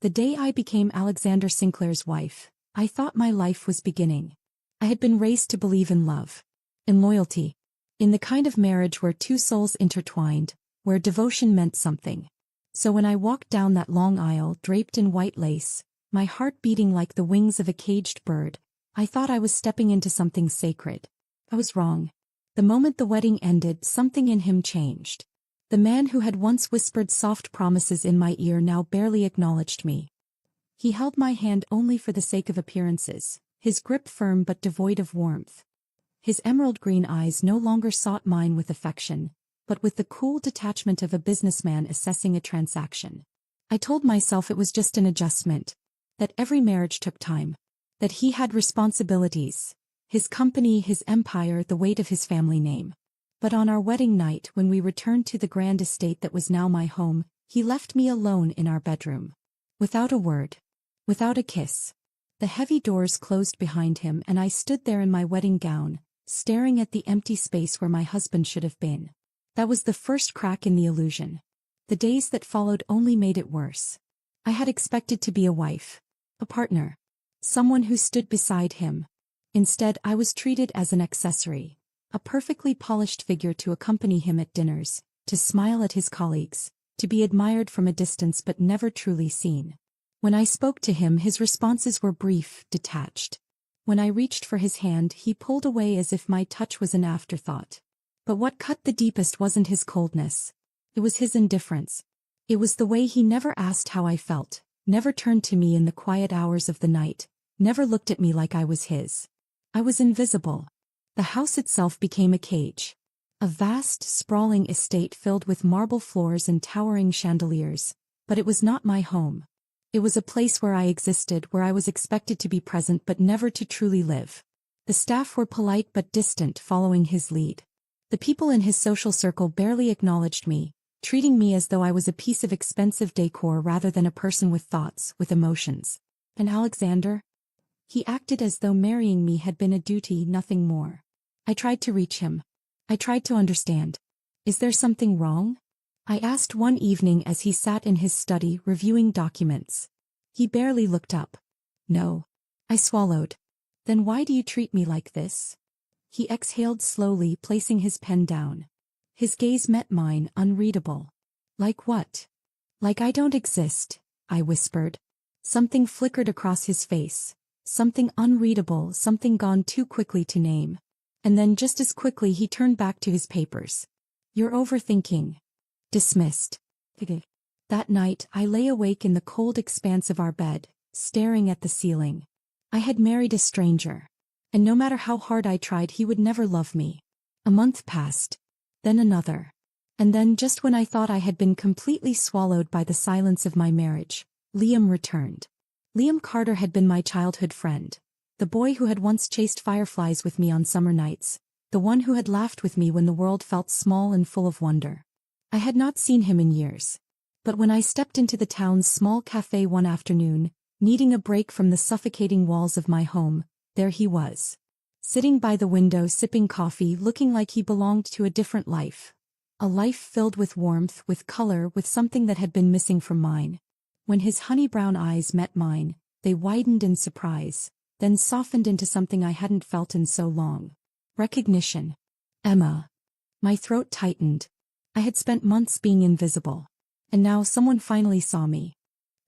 The day I became Alexander Sinclair's wife, I thought my life was beginning. I had been raised to believe in love, in loyalty, in the kind of marriage where two souls intertwined, where devotion meant something. So when I walked down that long aisle draped in white lace, my heart beating like the wings of a caged bird, I thought I was stepping into something sacred. I was wrong. The moment the wedding ended, something in him changed. The man who had once whispered soft promises in my ear now barely acknowledged me. He held my hand only for the sake of appearances, his grip firm but devoid of warmth. His emerald green eyes no longer sought mine with affection, but with the cool detachment of a businessman assessing a transaction. I told myself it was just an adjustment, that every marriage took time, that he had responsibilities, his company, his empire, the weight of his family name. But on our wedding night, when we returned to the grand estate that was now my home, he left me alone in our bedroom. Without a word. Without a kiss. The heavy doors closed behind him and I stood there in my wedding gown, staring at the empty space where my husband should have been. That was the first crack in the illusion. The days that followed only made it worse. I had expected to be a wife, a partner, someone who stood beside him. Instead, I was treated as an accessory. A perfectly polished figure to accompany him at dinners, to smile at his colleagues, to be admired from a distance but never truly seen. When I spoke to him, his responses were brief, detached. When I reached for his hand, he pulled away as if my touch was an afterthought. But what cut the deepest wasn't his coldness. It was his indifference. It was the way he never asked how I felt, never turned to me in the quiet hours of the night, never looked at me like I was his. I was invisible. The house itself became a cage. A vast, sprawling estate filled with marble floors and towering chandeliers, but it was not my home. It was a place where I existed, where I was expected to be present but never to truly live. The staff were polite but distant, following his lead. The people in his social circle barely acknowledged me, treating me as though I was a piece of expensive decor rather than a person with thoughts, with emotions. And Alexander? He acted as though marrying me had been a duty, nothing more. I tried to reach him. I tried to understand. Is there something wrong? I asked one evening as he sat in his study reviewing documents. He barely looked up. No. I swallowed. Then why do you treat me like this? He exhaled slowly, placing his pen down. His gaze met mine, unreadable. Like what? Like I don't exist, I whispered. Something flickered across his face. Something unreadable, something gone too quickly to name. And then just as quickly he turned back to his papers. You're overthinking. Dismissed. That night, I lay awake in the cold expanse of our bed, staring at the ceiling. I had married a stranger. And no matter how hard I tried, he would never love me. A month passed. Then another. And then, just when I thought I had been completely swallowed by the silence of my marriage, Liam returned. Liam Carter had been my childhood friend. The boy who had once chased fireflies with me on summer nights, the one who had laughed with me when the world felt small and full of wonder. I had not seen him in years. But when I stepped into the town's small cafe one afternoon, needing a break from the suffocating walls of my home, there he was. Sitting by the window sipping coffee, looking like he belonged to a different life. A life filled with warmth, with color, with something that had been missing from mine. When his honey-brown eyes met mine, they widened in surprise, then softened into something I hadn't felt in so long. Recognition. Emma. My throat tightened. I had spent months being invisible. And now someone finally saw me.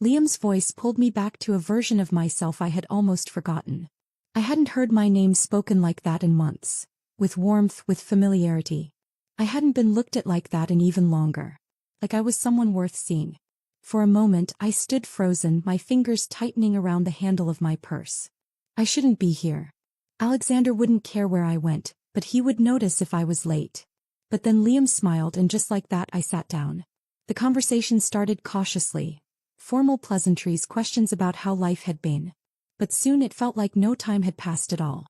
Liam's voice pulled me back to a version of myself I had almost forgotten. I hadn't heard my name spoken like that in months. With warmth, with familiarity. I hadn't been looked at like that in even longer. Like I was someone worth seeing. For a moment I stood frozen, my fingers tightening around the handle of my purse. I shouldn't be here. Alexander wouldn't care where I went, but he would notice if I was late. But then Liam smiled and just like that I sat down. The conversation started cautiously. Formal pleasantries, questions about how life had been. But soon it felt like no time had passed at all.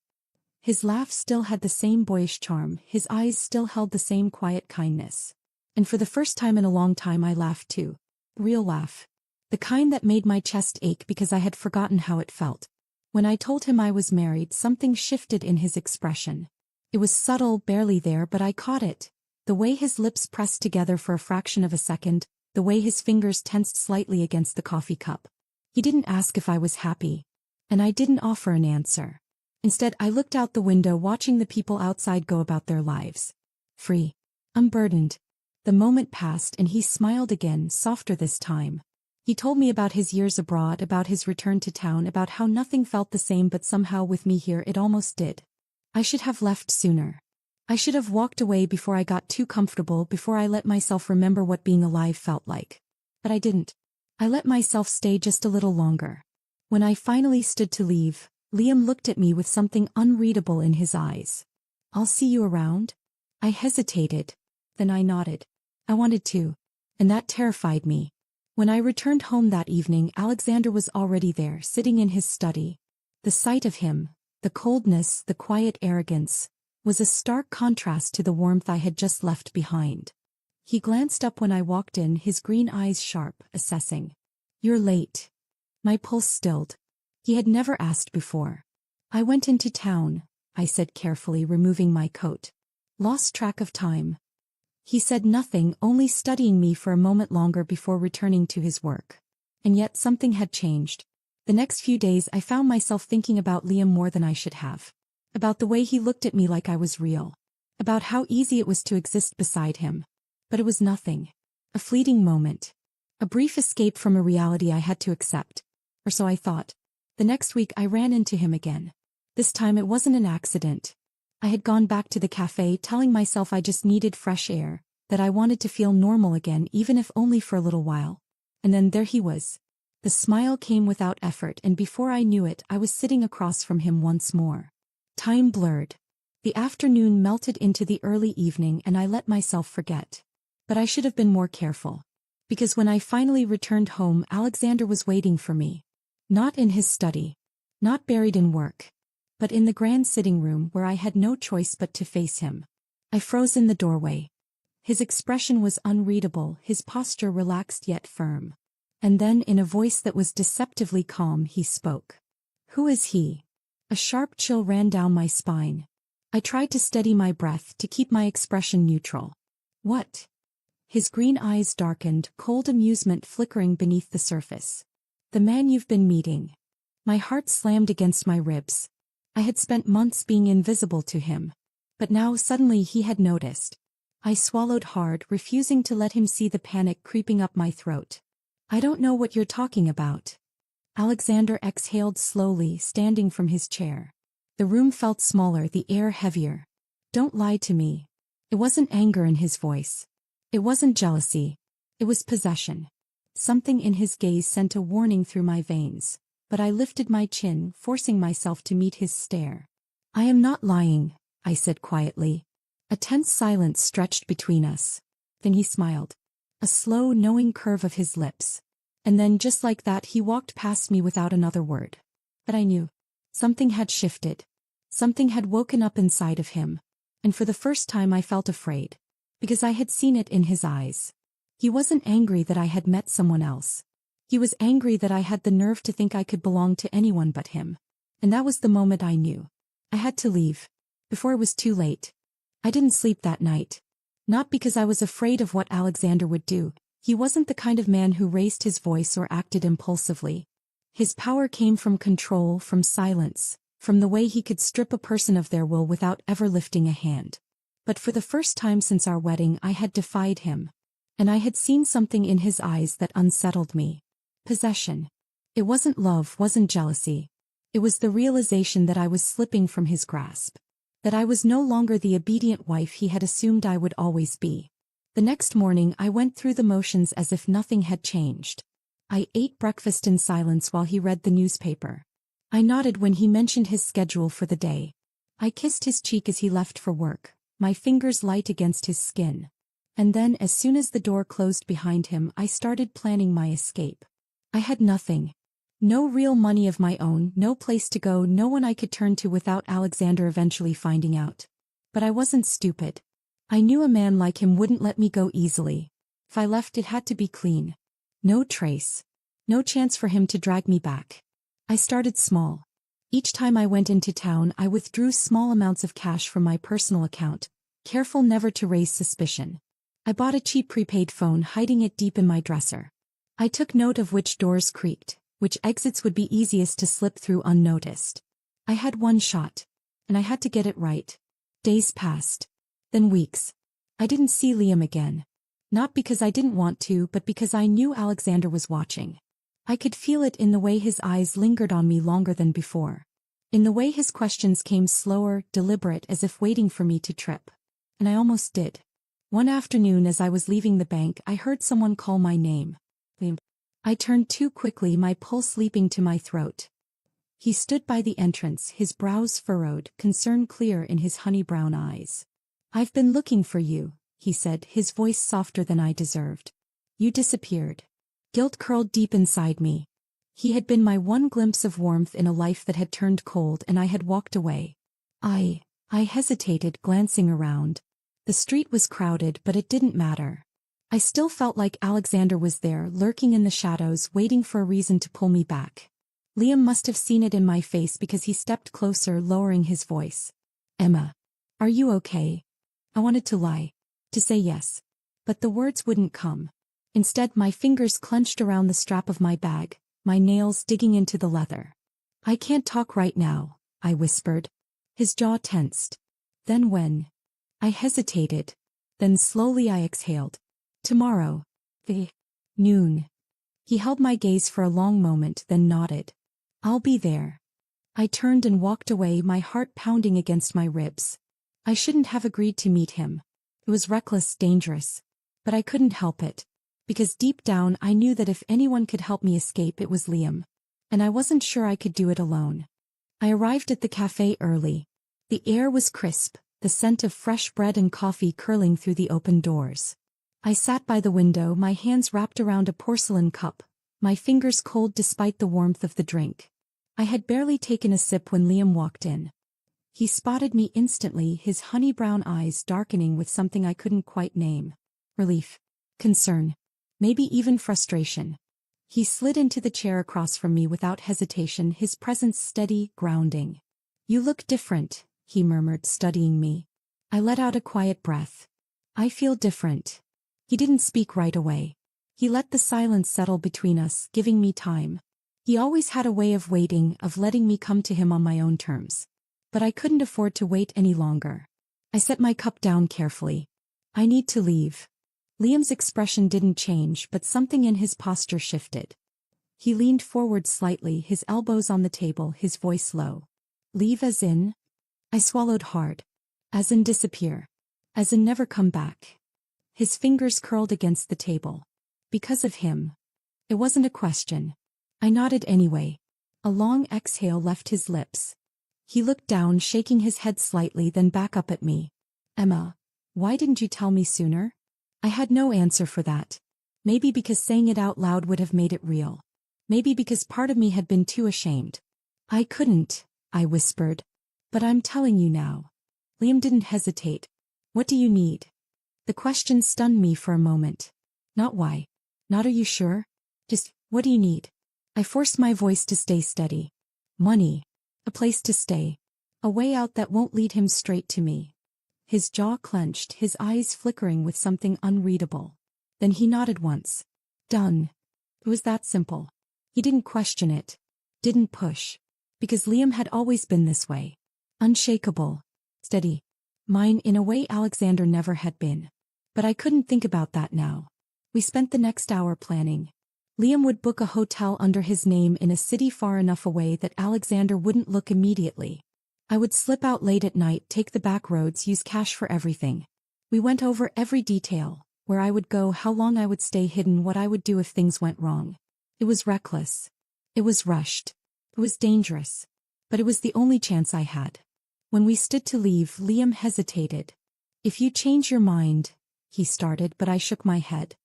His laugh still had the same boyish charm, his eyes still held the same quiet kindness. And for the first time in a long time I laughed too. Real laugh. The kind that made my chest ache because I had forgotten how it felt. When I told him I was married, something shifted in his expression. It was subtle, barely there, but I caught it. The way his lips pressed together for a fraction of a second, the way his fingers tensed slightly against the coffee cup. He didn't ask if I was happy. And I didn't offer an answer. Instead, I looked out the window watching the people outside go about their lives. Free. Unburdened. The moment passed and he smiled again, softer this time. He told me about his years abroad, about his return to town, about how nothing felt the same, but somehow with me here it almost did. I should have left sooner. I should have walked away before I got too comfortable, before I let myself remember what being alive felt like. But I didn't. I let myself stay just a little longer. When I finally stood to leave, Liam looked at me with something unreadable in his eyes. "I'll see you around?" I hesitated. Then I nodded. I wanted to. And that terrified me. When I returned home that evening, Alexander was already there, sitting in his study. The sight of him, the coldness, the quiet arrogance, was a stark contrast to the warmth I had just left behind. He glanced up when I walked in, his green eyes sharp, assessing. "You're late." My pulse stilled. He had never asked before. "I went into town," I said carefully, removing my coat. "Lost track of time." He said nothing, only studying me for a moment longer before returning to his work. And yet something had changed. The next few days I found myself thinking about Liam more than I should have. About the way he looked at me like I was real. About how easy it was to exist beside him. But it was nothing. A fleeting moment. A brief escape from a reality I had to accept. Or so I thought. The next week I ran into him again. This time it wasn't an accident. I had gone back to the cafe telling myself I just needed fresh air, that I wanted to feel normal again, even if only for a little while. And then there he was. The smile came without effort, and before I knew it I was sitting across from him once more. Time blurred. The afternoon melted into the early evening and I let myself forget. But I should have been more careful. Because when I finally returned home, Alexander was waiting for me. Not in his study. Not buried in work. But in the grand sitting room where I had no choice but to face him. I froze in the doorway. His expression was unreadable, his posture relaxed yet firm. And then, in a voice that was deceptively calm, he spoke. "Who is he?" A sharp chill ran down my spine. I tried to steady my breath, to keep my expression neutral. "What?" His green eyes darkened, cold amusement flickering beneath the surface. "The man you've been meeting." My heart slammed against my ribs. I had spent months being invisible to him. But now suddenly he had noticed. I swallowed hard, refusing to let him see the panic creeping up my throat. "I don't know what you're talking about." Alexander exhaled slowly, standing from his chair. The room felt smaller, the air heavier. "Don't lie to me." It wasn't anger in his voice. It wasn't jealousy. It was possession. Something in his gaze sent a warning through my veins. But I lifted my chin, forcing myself to meet his stare. "I am not lying," I said quietly. A tense silence stretched between us. Then he smiled. A slow, knowing curve of his lips. And then just like that he walked past me without another word. But I knew. Something had shifted. Something had woken up inside of him. And for the first time I felt afraid. Because I had seen it in his eyes. He wasn't angry that I had met someone else. He was angry that I had the nerve to think I could belong to anyone but him. And that was the moment I knew. I had to leave. Before it was too late. I didn't sleep that night. Not because I was afraid of what Alexander would do. He wasn't the kind of man who raised his voice or acted impulsively. His power came from control, from silence, from the way he could strip a person of their will without ever lifting a hand. But for the first time since our wedding I had defied him. And I had seen something in his eyes that unsettled me. Possession. It wasn't love, wasn't jealousy. It was the realization that I was slipping from his grasp. That I was no longer the obedient wife he had assumed I would always be. The next morning I went through the motions as if nothing had changed. I ate breakfast in silence while he read the newspaper. I nodded when he mentioned his schedule for the day. I kissed his cheek as he left for work, my fingers light against his skin. And then as soon as the door closed behind him I started planning my escape. I had nothing. No real money of my own, no place to go, no one I could turn to without Alexander eventually finding out. But I wasn't stupid. I knew a man like him wouldn't let me go easily. If I left it had to be clean. No trace. No chance for him to drag me back. I started small. Each time I went into town I withdrew small amounts of cash from my personal account, careful never to raise suspicion. I bought a cheap prepaid phone, hiding it deep in my dresser. I took note of which doors creaked, which exits would be easiest to slip through unnoticed. I had one shot, and I had to get it right. Days passed. Then weeks. I didn't see Liam again. Not because I didn't want to, but because I knew Alexander was watching. I could feel it in the way his eyes lingered on me longer than before. In the way his questions came slower, deliberate, as if waiting for me to trip. And I almost did. One afternoon as I was leaving the bank, I heard someone call my name. Liam. I turned too quickly, my pulse leaping to my throat. He stood by the entrance, his brows furrowed, concern clear in his honey-brown eyes. "I've been looking for you," he said, his voice softer than I deserved. "You disappeared." Guilt curled deep inside me. He had been my one glimpse of warmth in a life that had turned cold, and I had walked away. I hesitated, glancing around. The street was crowded, but it didn't matter. I still felt like Alexander was there, lurking in the shadows, waiting for a reason to pull me back. Liam must have seen it in my face because he stepped closer, lowering his voice. "Emma, are you okay?" I wanted to lie, to say yes. But the words wouldn't come. Instead, my fingers clenched around the strap of my bag, my nails digging into the leather. "I can't talk right now," I whispered. His jaw tensed. "Then when?" I hesitated. Then slowly I exhaled. "Tomorrow. Noon." He held my gaze for a long moment, then nodded. "I'll be there." I turned and walked away, my heart pounding against my ribs. I shouldn't have agreed to meet him. It was reckless, dangerous. But I couldn't help it. Because deep down I knew that if anyone could help me escape, it was Liam. And I wasn't sure I could do it alone. I arrived at the cafe early. The air was crisp, the scent of fresh bread and coffee curling through the open doors. I sat by the window, my hands wrapped around a porcelain cup, my fingers cold despite the warmth of the drink. I had barely taken a sip when Liam walked in. He spotted me instantly, his honey-brown eyes darkening with something I couldn't quite name. Relief. Concern. Maybe even frustration. He slid into the chair across from me without hesitation, his presence steady, grounding. "You look different," he murmured, studying me. I let out a quiet breath. "I feel different." He didn't speak right away. He let the silence settle between us, giving me time. He always had a way of waiting, of letting me come to him on my own terms. But I couldn't afford to wait any longer. I set my cup down carefully. "I need to leave." Liam's expression didn't change, but something in his posture shifted. He leaned forward slightly, his elbows on the table, his voice low. "Leave as in?" I swallowed hard. "As in disappear. As in never come back." His fingers curled against the table. "Because of him." It wasn't a question. I nodded anyway. A long exhale left his lips. He looked down, shaking his head slightly, then back up at me. "Emma, why didn't you tell me sooner?" I had no answer for that. Maybe because saying it out loud would have made it real. Maybe because part of me had been too ashamed. "I couldn't," I whispered. "But I'm telling you now." Liam didn't hesitate. "What do you need?" The question stunned me for a moment. Not why. Not are you sure? Just, what do you need? I forced my voice to stay steady. "Money. A place to stay. A way out that won't lead him straight to me." His jaw clenched, his eyes flickering with something unreadable. Then he nodded once. "Done." It was that simple. He didn't question it. Didn't push. Because Liam had always been this way. Unshakable. Steady. Mine in a way Alexander never had been. But I couldn't think about that now. We spent the next hour planning. Liam would book a hotel under his name in a city far enough away that Alexander wouldn't look immediately. I would slip out late at night, take the back roads, use cash for everything. We went over every detail, where I would go, how long I would stay hidden, what I would do if things went wrong. It was reckless. It was rushed. It was dangerous. But it was the only chance I had. When we stood to leave, Liam hesitated. "If you change your mind," he started, but I shook my head.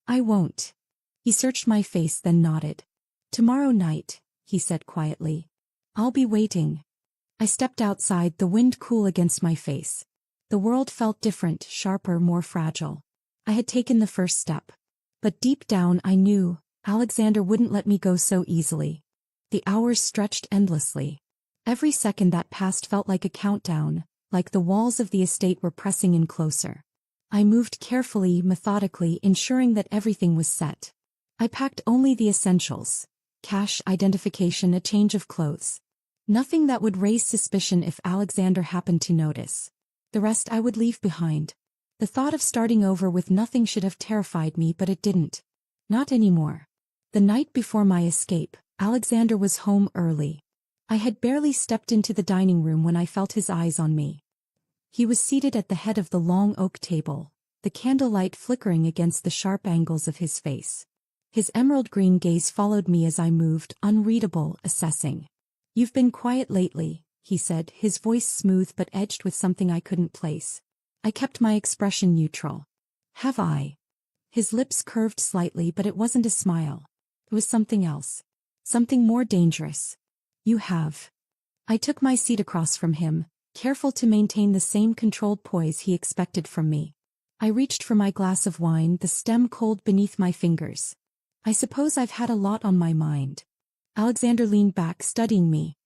"I won't." He searched my face, then nodded. "Tomorrow night," he said quietly. "I'll be waiting." I stepped outside, the wind cool against my face. The world felt different, sharper, more fragile. I had taken the first step. But deep down I knew Alexander wouldn't let me go so easily. The hours stretched endlessly. Every second that passed felt like a countdown, like the walls of the estate were pressing in closer. I moved carefully, methodically, ensuring that everything was set. I packed only the essentials. cash, identification, a change of clothes. Nothing that would raise suspicion if Alexander happened to notice. The rest I would leave behind. The thought of starting over with nothing should have terrified me, but it didn't. Not anymore. The night before my escape, Alexander was home early. I had barely stepped into the dining room when I felt his eyes on me. He was seated at the head of the long oak table, the candlelight flickering against the sharp angles of his face. His emerald green gaze followed me as I moved, unreadable, assessing. "You've been quiet lately," he said, his voice smooth but edged with something I couldn't place. I kept my expression neutral. "Have I?" His lips curved slightly, but it wasn't a smile. It was something else. Something more dangerous. "You have." I took my seat across from him, careful to maintain the same controlled poise he expected from me. I reached for my glass of wine, the stem cold beneath my fingers. "I suppose I've had a lot on my mind." Alexander leaned back, studying me.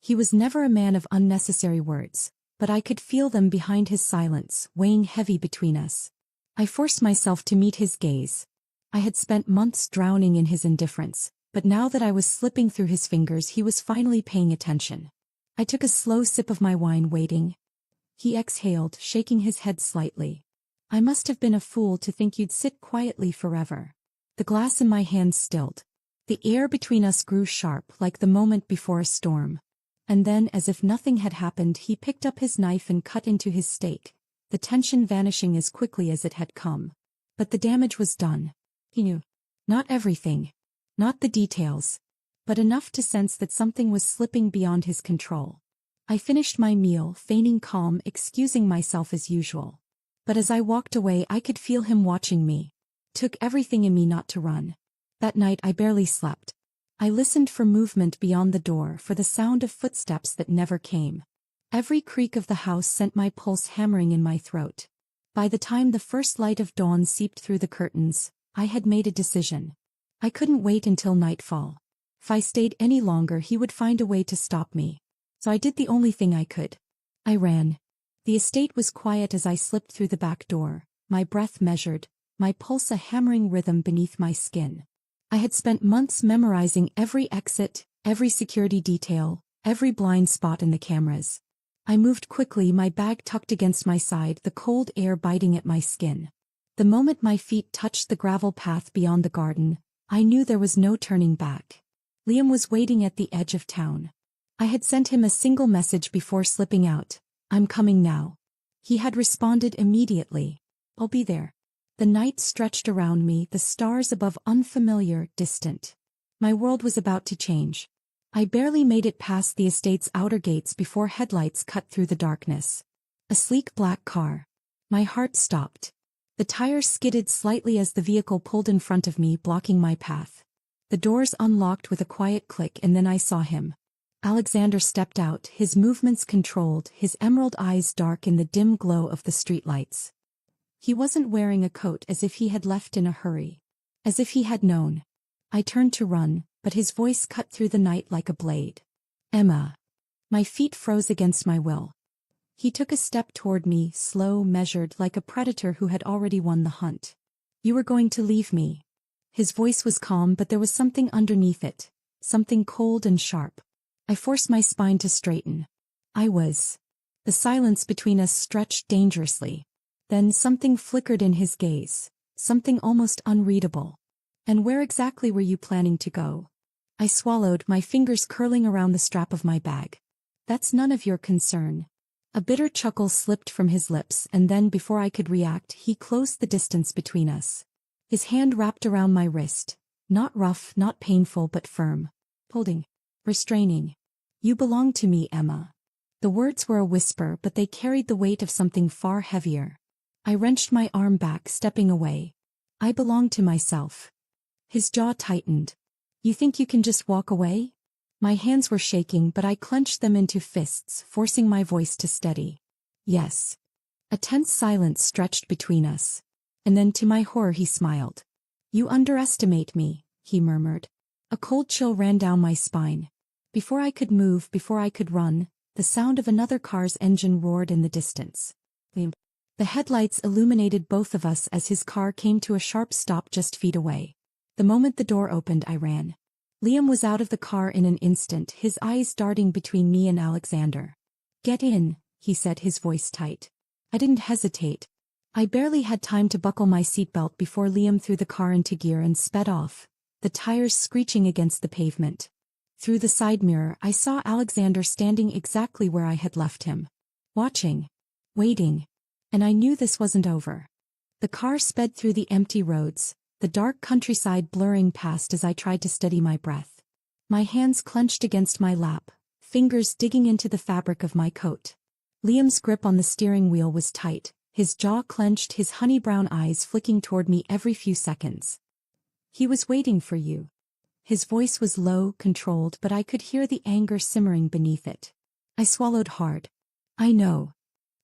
He was never a man of unnecessary words, but I could feel them behind his silence, weighing heavy between us. I forced myself to meet his gaze. I had spent months drowning in his indifference, but now that I was slipping through his fingers, he was finally paying attention. I took a slow sip of my wine, waiting. He exhaled, shaking his head slightly. "I must have been a fool to think you'd sit quietly forever." The glass in my hand stilled. The air between us grew sharp, like the moment before a storm. And then, as if nothing had happened, he picked up his knife and cut into his steak, the tension vanishing as quickly as it had come. But the damage was done. He knew. Not everything. Not the details. But enough to sense that something was slipping beyond his control. I finished my meal, feigning calm, excusing myself as usual. But as I walked away, I could feel him watching me. Took everything in me not to run. That night I barely slept. I listened for movement beyond the door, for the sound of footsteps that never came. Every creak of the house sent my pulse hammering in my throat. By the time the first light of dawn seeped through the curtains, I had made a decision. I couldn't wait until nightfall. If I stayed any longer, he would find a way to stop me. So I did the only thing I could. I ran. The estate was quiet as I slipped through the back door, my breath measured, my pulse a hammering rhythm beneath my skin. I had spent months memorizing every exit, every security detail, every blind spot in the cameras. I moved quickly, my bag tucked against my side, the cold air biting at my skin. The moment my feet touched the gravel path beyond the garden, I knew there was no turning back. Liam was waiting at the edge of town. I had sent him a single message before slipping out. "I'm coming now." He had responded immediately. "I'll be there." The night stretched around me, the stars above unfamiliar, distant. My world was about to change. I barely made it past the estate's outer gates before headlights cut through the darkness. A sleek black car. My heart stopped. The tires skidded slightly as the vehicle pulled in front of me, blocking my path. The doors unlocked with a quiet click, and then I saw him. Alexander stepped out, his movements controlled, his emerald eyes dark in the dim glow of the streetlights. He wasn't wearing a coat, as if he had left in a hurry. As if he had known. I turned to run, but his voice cut through the night like a blade. "Emma." My feet froze against my will. He took a step toward me, slow, measured, like a predator who had already won the hunt. "You were going to leave me." His voice was calm, but there was something underneath it. Something cold and sharp. I forced my spine to straighten. I was. The silence between us stretched dangerously. Then something flickered in his gaze. Something almost unreadable. "And where exactly were you planning to go?" I swallowed, my fingers curling around the strap of my bag. "That's none of your concern." A bitter chuckle slipped from his lips, and then before I could react, he closed the distance between us. His hand wrapped around my wrist. Not rough, not painful, but firm. Holding. Restraining. "You belong to me, Emma." The words were a whisper, but they carried the weight of something far heavier. I wrenched my arm back, stepping away. "I belong to myself." His jaw tightened. "You think you can just walk away?" My hands were shaking, but I clenched them into fists, forcing my voice to steady. "Yes." A tense silence stretched between us. And then to my horror he smiled. "You underestimate me," he murmured. A cold chill ran down my spine. Before I could move, before I could run, the sound of another car's engine roared in the distance. The headlights illuminated both of us as his car came to a sharp stop just feet away. The moment the door opened, I ran. Liam was out of the car in an instant, his eyes darting between me and Alexander. "Get in," he said, his voice tight. I didn't hesitate. I barely had time to buckle my seatbelt before Liam threw the car into gear and sped off, the tires screeching against the pavement. Through the side mirror, I saw Alexander standing exactly where I had left him. Watching. Waiting. And I knew this wasn't over. The car sped through the empty roads, the dark countryside blurring past as I tried to steady my breath. My hands clenched against my lap, fingers digging into the fabric of my coat. Liam's grip on the steering wheel was tight, his jaw clenched, his honey-brown eyes flicking toward me every few seconds. "He was waiting for you." His voice was low, controlled, but I could hear the anger simmering beneath it. I swallowed hard. "I know."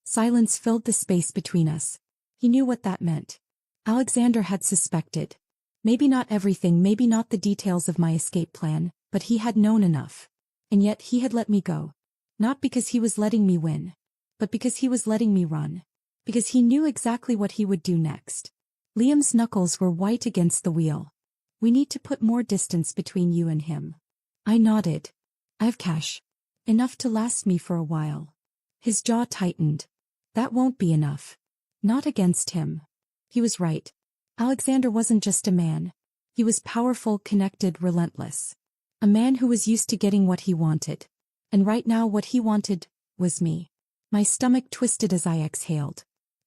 Silence filled the space between us. He knew what that meant. Alexander had suspected. Maybe not everything, maybe not the details of my escape plan, but he had known enough. And yet he had let me go. Not because he was letting me win, but because he was letting me run. Because he knew exactly what he would do next. Liam's knuckles were white against the wheel. "We need to put more distance between you and him." I nodded. "I have cash. Enough to last me for a while." His jaw tightened. "That won't be enough." Not against him. He was right. Alexander wasn't just a man. He was powerful, connected, relentless. A man who was used to getting what he wanted. And right now what he wanted was me. My stomach twisted as I exhaled.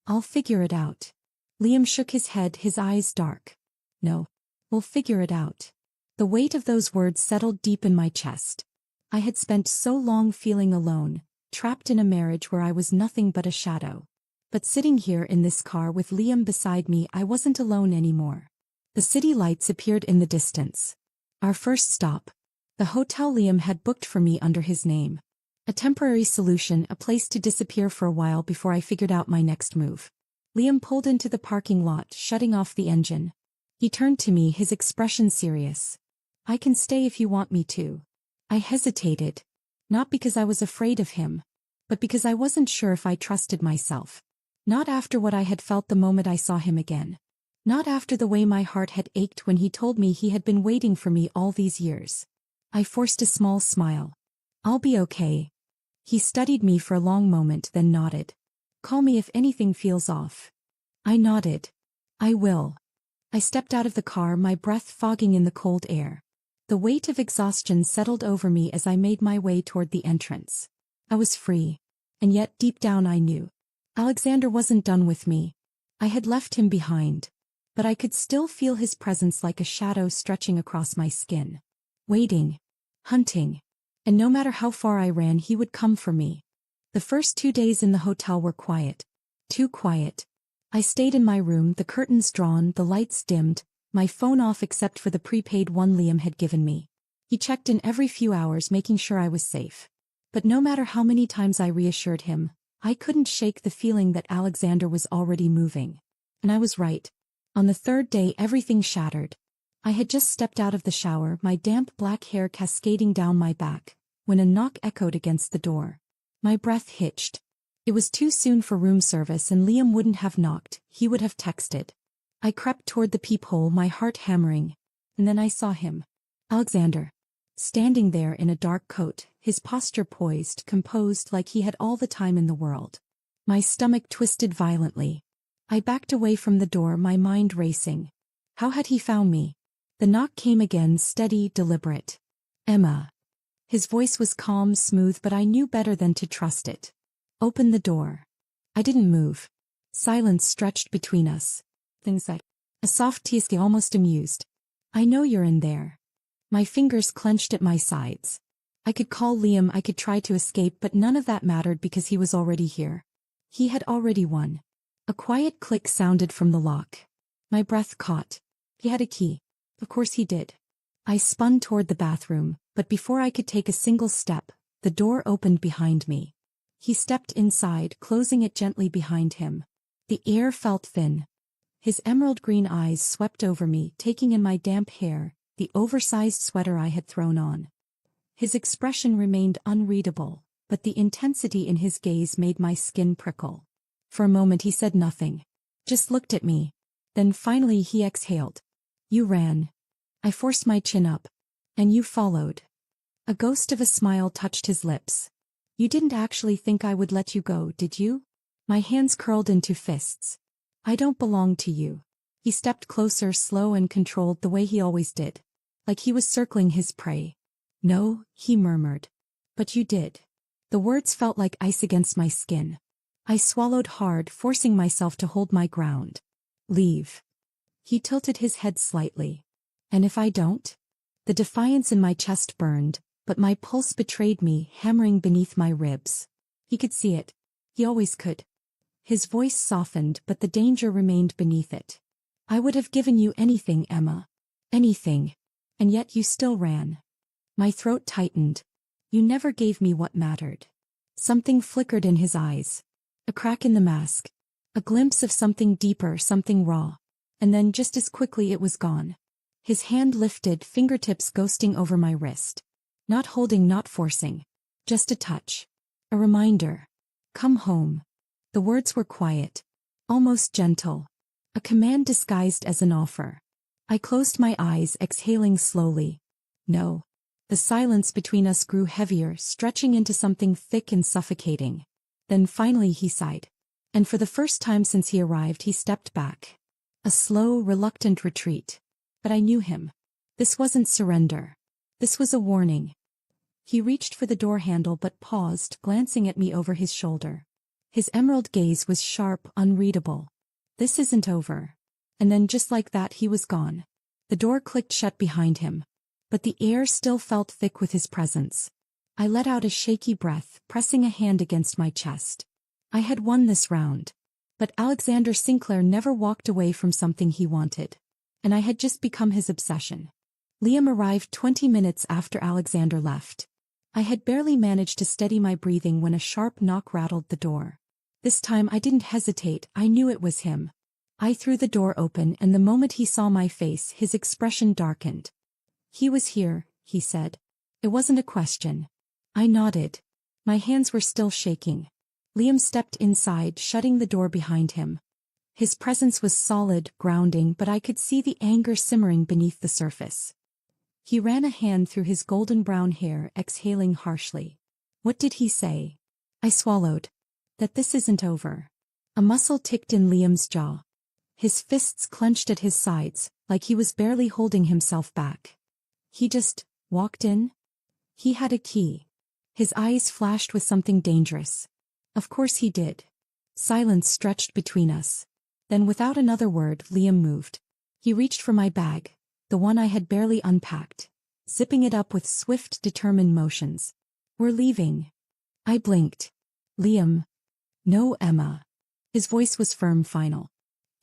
"I'll figure it out." Liam shook his head, his eyes dark. "No. We'll figure it out." The weight of those words settled deep in my chest. I had spent so long feeling alone, trapped in a marriage where I was nothing but a shadow. But sitting here in this car with Liam beside me, I wasn't alone anymore. The city lights appeared in the distance. Our first stop. The hotel Liam had booked for me under his name. A temporary solution, a place to disappear for a while before I figured out my next move. Liam pulled into the parking lot, shutting off the engine. He turned to me, his expression serious. "I can stay if you want me to." I hesitated. Not because I was afraid of him, but because I wasn't sure if I trusted myself. Not after what I had felt the moment I saw him again. Not after the way my heart had ached when he told me he had been waiting for me all these years. I forced a small smile. "I'll be okay." He studied me for a long moment, then nodded. "Call me if anything feels off." I nodded. "I will." I stepped out of the car, my breath fogging in the cold air. The weight of exhaustion settled over me as I made my way toward the entrance. I was free. And yet deep down I knew. Alexander wasn't done with me. I had left him behind. But I could still feel his presence like a shadow stretching across my skin. Waiting. Hunting. And no matter how far I ran, he would come for me. The first 2 days in the hotel were quiet. Too quiet. I stayed in my room, the curtains drawn, the lights dimmed, my phone off except for the prepaid one Liam had given me. He checked in every few hours, making sure I was safe. But no matter how many times I reassured him, I couldn't shake the feeling that Alexander was already moving. And I was right. On the third day, everything shattered. I had just stepped out of the shower, my damp black hair cascading down my back, when a knock echoed against the door. My breath hitched. It was too soon for room service, and Liam wouldn't have knocked, he would have texted. I crept toward the peephole, my heart hammering, and then I saw him. Alexander. Standing there in a dark coat, his posture poised, composed, like he had all the time in the world. My stomach twisted violently. I backed away from the door, my mind racing. How had he found me? The knock came again, steady, deliberate. "Emma." His voice was calm, smooth, but I knew better than to trust it. "Open the door." I didn't move. Silence stretched between us. Things like a soft tease, almost amused. "I know you're in there." My fingers clenched at my sides. I could call Liam, I could try to escape, but none of that mattered because he was already here. He had already won. A quiet click sounded from the lock. My breath caught. He had a key. Of course he did. I spun toward the bathroom, but before I could take a single step, the door opened behind me. He stepped inside, closing it gently behind him. The air felt thin. His emerald green eyes swept over me, taking in my damp hair, the oversized sweater I had thrown on. His expression remained unreadable, but the intensity in his gaze made my skin prickle. For a moment he said nothing. Just looked at me. Then finally he exhaled. "You ran." I forced my chin up. And you followed. A ghost of a smile touched his lips. You didn't actually think I would let you go, did you? My hands curled into fists. I don't belong to you. He stepped closer, slow and controlled the way he always did. Like he was circling his prey. No, he murmured. But you did. The words felt like ice against my skin. I swallowed hard, forcing myself to hold my ground. Leave. He tilted his head slightly. And if I don't? The defiance in my chest burned, but my pulse betrayed me, hammering beneath my ribs. He could see it. He always could. His voice softened, but the danger remained beneath it. I would have given you anything, Emma. Anything. And yet you still ran. My throat tightened. You never gave me what mattered. Something flickered in his eyes. A crack in the mask. A glimpse of something deeper, something raw. And then just as quickly it was gone. His hand lifted, fingertips ghosting over my wrist. Not holding, not forcing. Just a touch. A reminder. Come home. The words were quiet. Almost gentle. A command disguised as an offer. I closed my eyes, exhaling slowly. No. The silence between us grew heavier, stretching into something thick and suffocating. Then finally he sighed. And for the first time since he arrived, he stepped back. A slow, reluctant retreat. But I knew him. This wasn't surrender. This was a warning. He reached for the door handle but paused, glancing at me over his shoulder. His emerald gaze was sharp, unreadable. This isn't over. And then just like that he was gone. The door clicked shut behind him. But the air still felt thick with his presence. I let out a shaky breath, pressing a hand against my chest. I had won this round. But Alexander Sinclair never walked away from something he wanted. And I had just become his obsession. Liam arrived 20 minutes after Alexander left. I had barely managed to steady my breathing when a sharp knock rattled the door. This time I didn't hesitate, I knew it was him. I threw the door open, and the moment he saw my face, his expression darkened. He was here, he said. It wasn't a question. I nodded. My hands were still shaking. Liam stepped inside, shutting the door behind him. His presence was solid, grounding, but I could see the anger simmering beneath the surface. He ran a hand through his golden brown hair, exhaling harshly. What did he say? I swallowed. That this isn't over. A muscle ticked in Liam's jaw. His fists clenched at his sides, like he was barely holding himself back. He just walked in? He had a key. His eyes flashed with something dangerous. Of course he did. Silence stretched between us. Then without another word, Liam moved. He reached for my bag, the one I had barely unpacked, zipping it up with swift, determined motions. We're leaving. I blinked. Liam. No, Emma. His voice was firm, final.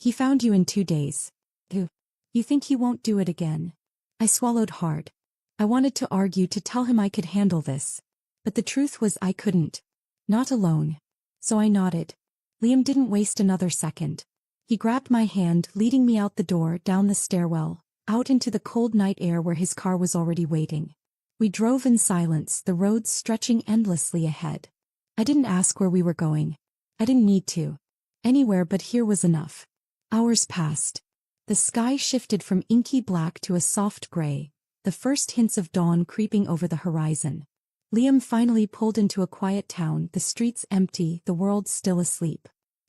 He found you in 2 days. You think he won't do it again? I swallowed hard. I wanted to argue, to tell him I could handle this. But the truth was I couldn't. Not alone. So I nodded. Liam didn't waste another second. He grabbed my hand, leading me out the door, down the stairwell, out into the cold night air where his car was already waiting. We drove in silence, the roads stretching endlessly ahead. I didn't ask where we were going. I didn't need to. Anywhere but here was enough. Hours passed. The sky shifted from inky black to a soft gray, the first hints of dawn creeping over the horizon. Liam finally pulled into a quiet town, the streets empty, the world still asleep.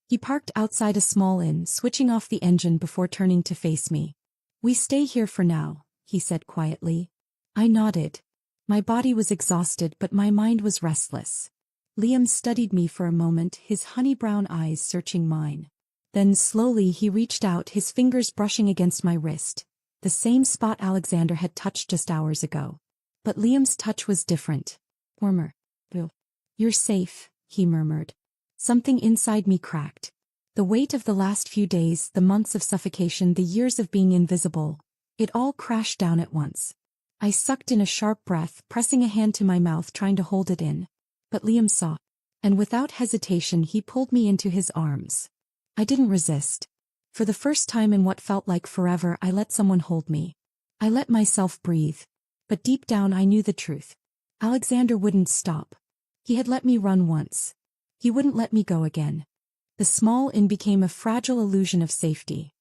He parked outside a small inn, switching off the engine before turning to face me. We stay here for now, he said quietly. I nodded. My body was exhausted, but my mind was restless. Liam studied me for a moment, his honey-brown eyes searching mine. Then slowly he reached out, his fingers brushing against my wrist, the same spot Alexander had touched just hours ago. But Liam's touch was different. Warmer. You're safe, he murmured. Something inside me cracked. The weight of the last few days, the months of suffocation, the years of being invisible, it all crashed down at once. I sucked in a sharp breath, pressing a hand to my mouth, trying to hold it in. But Liam saw. And without hesitation he pulled me into his arms. I didn't resist. For the first time in what felt like forever, I let someone hold me. I let myself breathe. But deep down I knew the truth. Alexander wouldn't stop. He had let me run once. He wouldn't let me go again. The small inn became a fragile illusion of safety.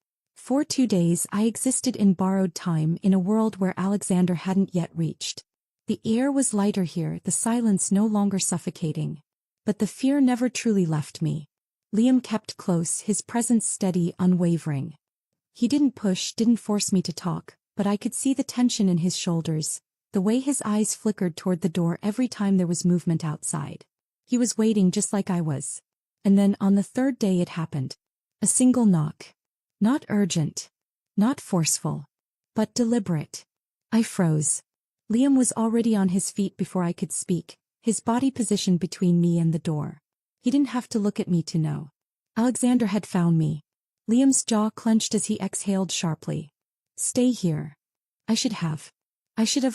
For 2 days I existed in borrowed time in a world where Alexander hadn't yet reached. The air was lighter here, the silence no longer suffocating. But the fear never truly left me. Liam kept close, his presence steady, unwavering. He didn't push, didn't force me to talk, but I could see the tension in his shoulders, the way his eyes flickered toward the door every time there was movement outside. He was waiting just like I was. And then on the third day it happened. A single knock. Not urgent. Not forceful. But deliberate. I froze. Liam was already on his feet before I could speak, his body positioned between me and the door. He didn't have to look at me to know. Alexander had found me. Liam's jaw clenched as he exhaled sharply. Stay here. I should have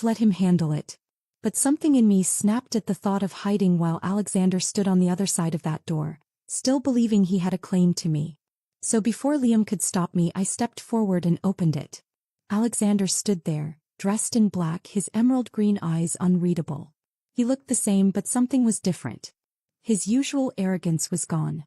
let him handle it. But something in me snapped at the thought of hiding while Alexander stood on the other side of that door, still believing he had a claim to me. So before Liam could stop me, I stepped forward and opened it. Alexander stood there, dressed in black, his emerald green eyes unreadable. He looked the same, but something was different. His usual arrogance was gone.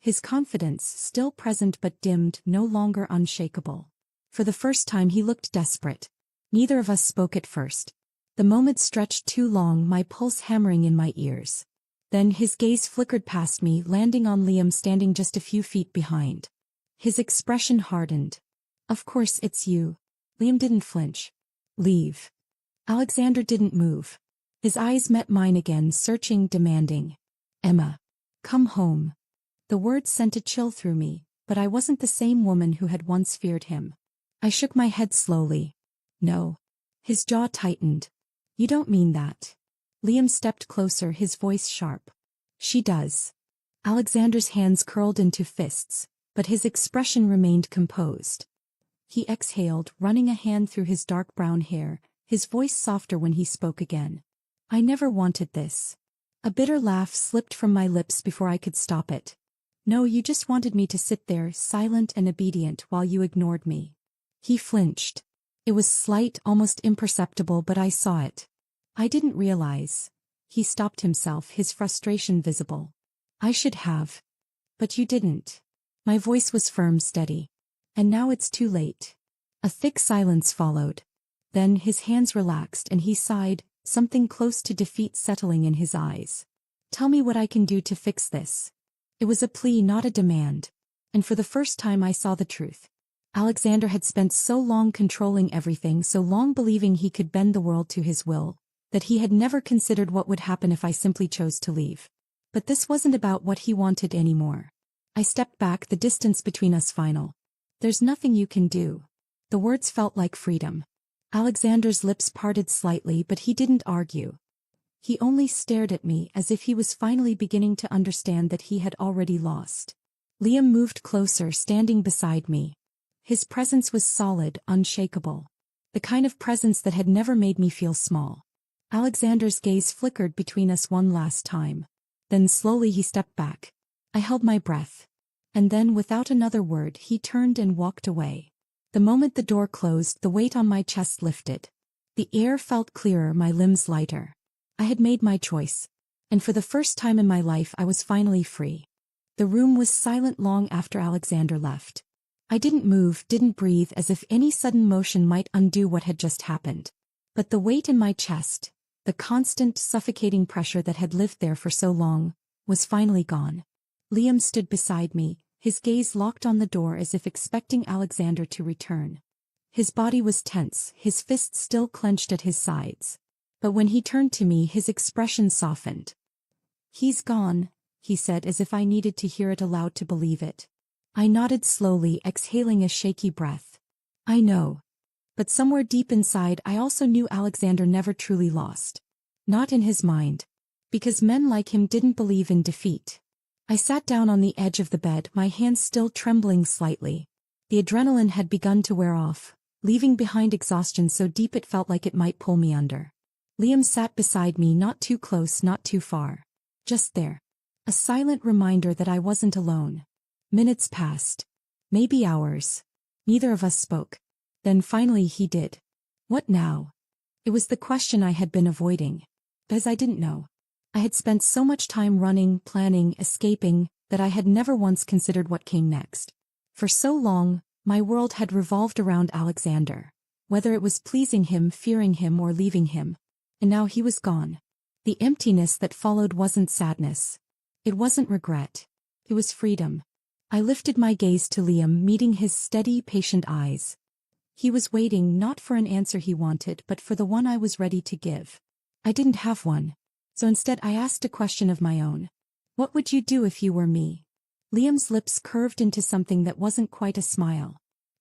His confidence, still present but dimmed, no longer unshakable. For the first time he looked desperate. Neither of us spoke at first. The moment stretched too long, my pulse hammering in my ears. Then his gaze flickered past me, landing on Liam standing just a few feet behind. His expression hardened. Of course it's you. Liam didn't flinch. Leave. Alexander didn't move. His eyes met mine again, searching, demanding. Emma. Come home. The words sent a chill through me, but I wasn't the same woman who had once feared him. I shook my head slowly. No. His jaw tightened. You don't mean that. Liam stepped closer, his voice sharp. She does. Alexander's hands curled into fists, but his expression remained composed. He exhaled, running a hand through his dark brown hair, his voice softer when he spoke again. I never wanted this. A bitter laugh slipped from my lips before I could stop it. No, you just wanted me to sit there, silent and obedient, while you ignored me. He flinched. It was slight, almost imperceptible, but I saw it. I didn't realize. He stopped himself, his frustration visible. I should have. But you didn't. My voice was firm, steady. And now it's too late. A thick silence followed. Then his hands relaxed and he sighed, something close to defeat settling in his eyes. Tell me what I can do to fix this. It was a plea, not a demand. And for the first time I saw the truth. Alexander had spent so long controlling everything, so long believing he could bend the world to his will, that he had never considered what would happen if I simply chose to leave. But this wasn't about what he wanted anymore. I stepped back, the distance between us final. There's nothing you can do. The words felt like freedom. Alexander's lips parted slightly, but he didn't argue. He only stared at me as if he was finally beginning to understand that he had already lost. Liam moved closer, standing beside me. His presence was solid, unshakable. The kind of presence that had never made me feel small. Alexander's gaze flickered between us one last time. Then slowly he stepped back. I held my breath. And then, without another word, he turned and walked away. The moment the door closed, the weight on my chest lifted. The air felt clearer, my limbs lighter. I had made my choice. And for the first time in my life I was finally free. The room was silent long after Alexander left. I didn't move, didn't breathe, as if any sudden motion might undo what had just happened. But the weight in my chest, the constant, suffocating pressure that had lived there for so long, was finally gone. Liam stood beside me, his gaze locked on the door as if expecting Alexander to return. His body was tense, his fists still clenched at his sides. But when he turned to me, his expression softened. He's gone, he said, as if I needed to hear it aloud to believe it. I nodded slowly, exhaling a shaky breath. I know. But somewhere deep inside I also knew Alexander never truly lost. Not in his mind. Because men like him didn't believe in defeat. I sat down on the edge of the bed, my hands still trembling slightly. The adrenaline had begun to wear off, leaving behind exhaustion so deep it felt like it might pull me under. Liam sat beside me, not too close, not too far. Just there. A silent reminder that I wasn't alone. Minutes passed. Maybe hours. Neither of us spoke. Then finally he did. What now? It was the question I had been avoiding. Because I didn't know. I had spent so much time running, planning, escaping, that I had never once considered what came next. For so long, My world had revolved around Alexander. Whether it was pleasing him, fearing him, or leaving him. And now he was gone. The emptiness that followed wasn't sadness. It wasn't regret. It was freedom. I lifted my gaze to Liam, meeting his steady, patient eyes. He was waiting not for an answer he wanted, but for the one I was ready to give. I didn't have one. So instead I asked a question of my own. What would you do if you were me? Liam's lips curved into something that wasn't quite a smile.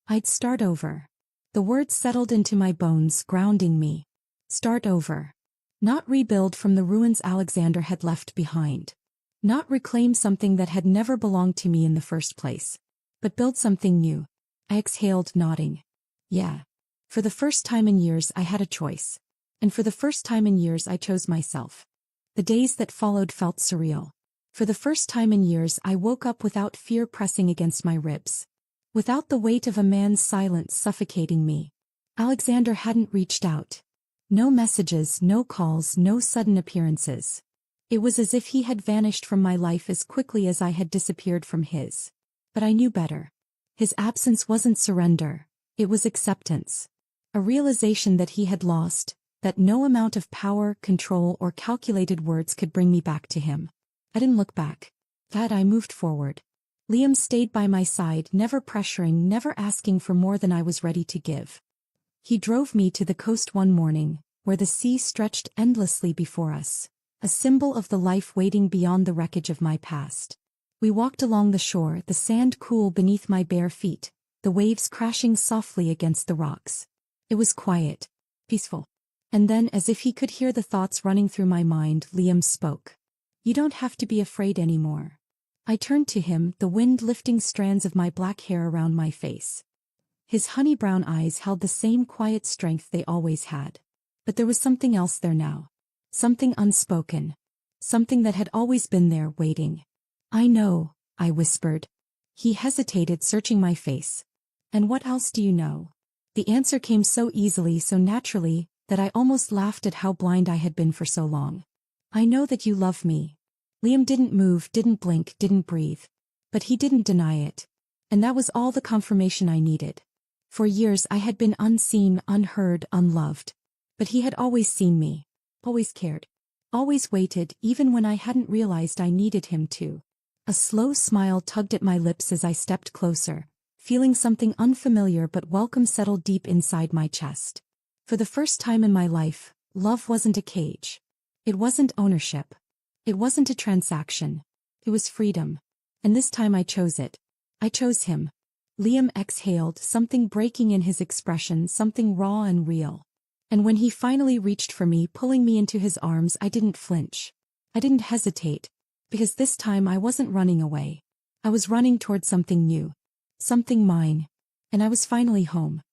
I'd start over. The words settled into my bones, grounding me. Start over. Not rebuild from the ruins Alexander had left behind. Not reclaim something that had never belonged to me in the first place. But build something new. I exhaled, nodding. Yeah. For the first time in years I had a choice. And for the first time in years I chose myself. The days that followed felt surreal. For the first time in years I woke up without fear pressing against my ribs. Without the weight of a man's silence suffocating me. Alexander hadn't reached out. No messages, no calls, no sudden appearances. It was as if he had vanished from my life as quickly as I had disappeared from his. But I knew better. His absence wasn't surrender. It was acceptance. A realization that he had lost, that no amount of power, control, or calculated words could bring me back to him. I didn't look back. That I moved forward. Liam stayed by my side, never pressuring, never asking for more than I was ready to give. He drove me to the coast one morning, where the sea stretched endlessly before us, a symbol of the life waiting beyond the wreckage of my past. We walked along the shore, the sand cool beneath my bare feet, the waves crashing softly against the rocks. It was quiet, peaceful. And then, as if he could hear the thoughts running through my mind, Liam spoke. You don't have to be afraid anymore. I turned to him, the wind lifting strands of my black hair around my face. His honey-brown eyes held the same quiet strength they always had. But there was something else there now. Something unspoken. Something that had always been there, waiting. I know, I whispered. He hesitated, searching my face. And what else do you know? The answer came so easily, so naturally, that I almost laughed at how blind I had been for so long. I know that you love me. Liam didn't move, didn't blink, didn't breathe. But he didn't deny it. And that was all the confirmation I needed. For years I had been unseen, unheard, unloved. But he had always seen me. Always cared. Always waited, even when I hadn't realized I needed him to. A slow smile tugged at my lips as I stepped closer, feeling something unfamiliar but welcome settle deep inside my chest. For the first time in my life, love wasn't a cage. It wasn't ownership. It wasn't a transaction. It was freedom. And this time I chose it. I chose him. Liam exhaled, something breaking in his expression, something raw and real. And when he finally reached for me, pulling me into his arms, I didn't flinch. I didn't hesitate. Because this time I wasn't running away. I was running toward something new. Something mine. And I was finally home.